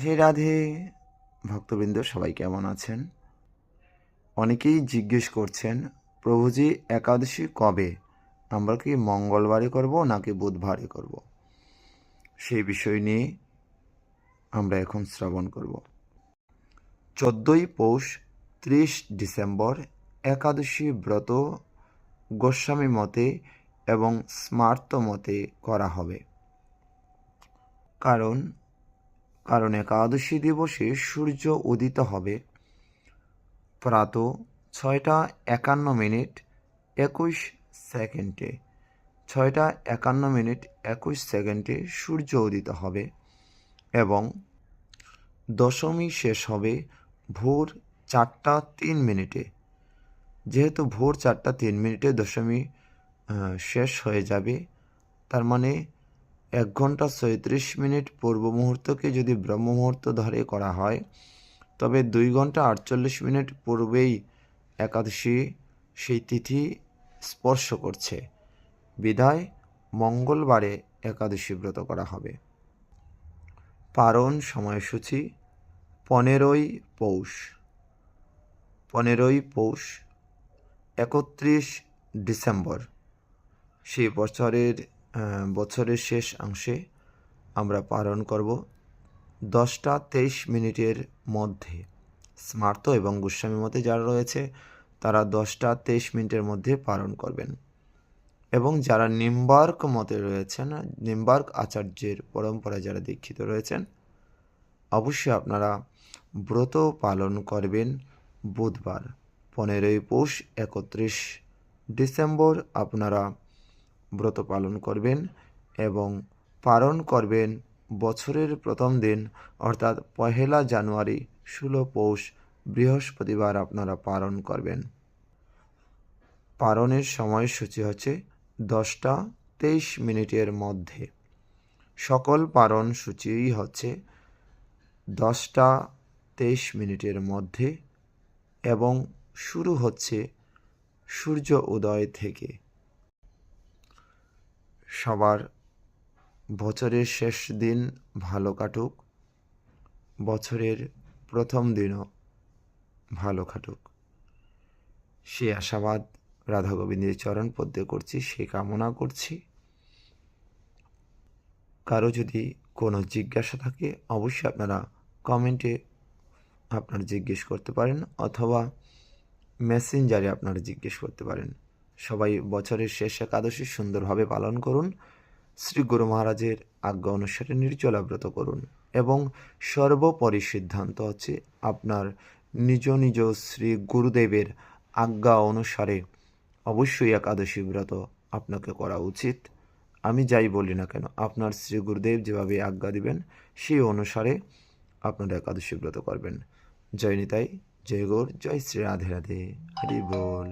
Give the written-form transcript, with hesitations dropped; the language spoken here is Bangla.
হে রাধে ভক্তবৃন্দ, সবাই কেমন আছেন? অনেকেই জিজ্ঞেস করছেন, প্রভুজি একাদশী কবে? আমরা কি মঙ্গলবারে করব নাকি বুধবারে করব? সেই বিষয় নিয়ে আমরা এখন শ্রবণ করব। 14ই পৌষ 30 ডিসেম্বর একাদশী ব্রত গোস্বামী মতে এবং স্মার্ত মতে করা হবে। কারণ একাদশী দিবসে সূর্য উদিত হবে প্রাত 6:51 21 সেকেন্ডে। 6:51 সূর্য উদিত হবে এবং দশমী শেষ হবে ভোর 4:03। যেহেতু ভোর 4:03 দশমী শেষ হয়ে যাবে, তার মানে 1 ঘন্টা 37 মিনিট পূর্ব মুহূর্তকে যদি ব্রহ্ম মুহূর্ত ধরে করা হয়, তবে 2 ঘন্টা 48 মিনিট পূর্বেই একাদশী সেই তিথি স্পর্শ করছে, বিধায় মঙ্গলবারে একাদশী ব্রত করা হবে। পারণ সময়সূচি 15ই পৌষ 31 ডিসেম্বর, সেই বছরের শেষ অংশে আমরা পালন করব 10:23 মধ্যে। স্মার্ত এবং গোস্বামী মতে যারা রয়েছে তারা 10:23 মধ্যে পালন করবেন, এবং যারা নিম্বার্ক মতে রয়েছেন, নিম্বার্ক আচার্যের পরম্পরায় যারা দীক্ষিত রয়েছেন, অবশ্যই আপনারা ব্রত পালন করবেন বুধবার 15ই পৌষ 31 ডিসেম্বর আপনারা ব্রত পালন করবেন এবং পালন করবেন বছরের প্রথম দিন, অর্থাৎ 1 জানুয়ারি 16 পৌষ বৃহস্পতিবার আপনারা পালন করবেন। পালনের সময়সূচি হচ্ছে 10:23 মধ্যে। সকল পালন সূচিই হচ্ছে 10:23 মধ্যে এবং শুরু হচ্ছে সূর্য উদয় থেকে। সবার বছরের শেষ দিন ভালো কাটুক, বছরের প্রথম দিনও ভালো কাটুক, সে আশাবাদ রাধা গোবিন্দের চরণ পদ্মে করছি, সে কামনা করছি। কারো যদি কোনো জিজ্ঞাসা থাকে অবশ্যই আপনারা কমেন্টে আপনারা জিজ্ঞেস করতে পারেন, অথবা মেসেঞ্জারে আপনারা জিজ্ঞেস করতে পারেন। সবাই বছরের শেষ একাদশী সুন্দরভাবে পালন করুন, শ্রী গুরু মহারাজের আজ্ঞা অনুসারে নির্জলা ব্রত করুন, এবং সর্বোপরি সিদ্ধান্ত হচ্ছে আপনার নিজ নিজ শ্রী গুরুদেবের আজ্ঞা অনুসারে অবশ্যই একাদশী ব্রত আপনাকে করা উচিত। আমি যাই বলি না কেন, আপনার শ্রী গুরুদেব যেভাবে আজ্ঞা দিবেন সেই অনুসারে আপনারা একাদশী ব্রত করবেন। জয় নিতাই, জয় গৌর, জয় শ্রী রাধে রাধে, হরি বল।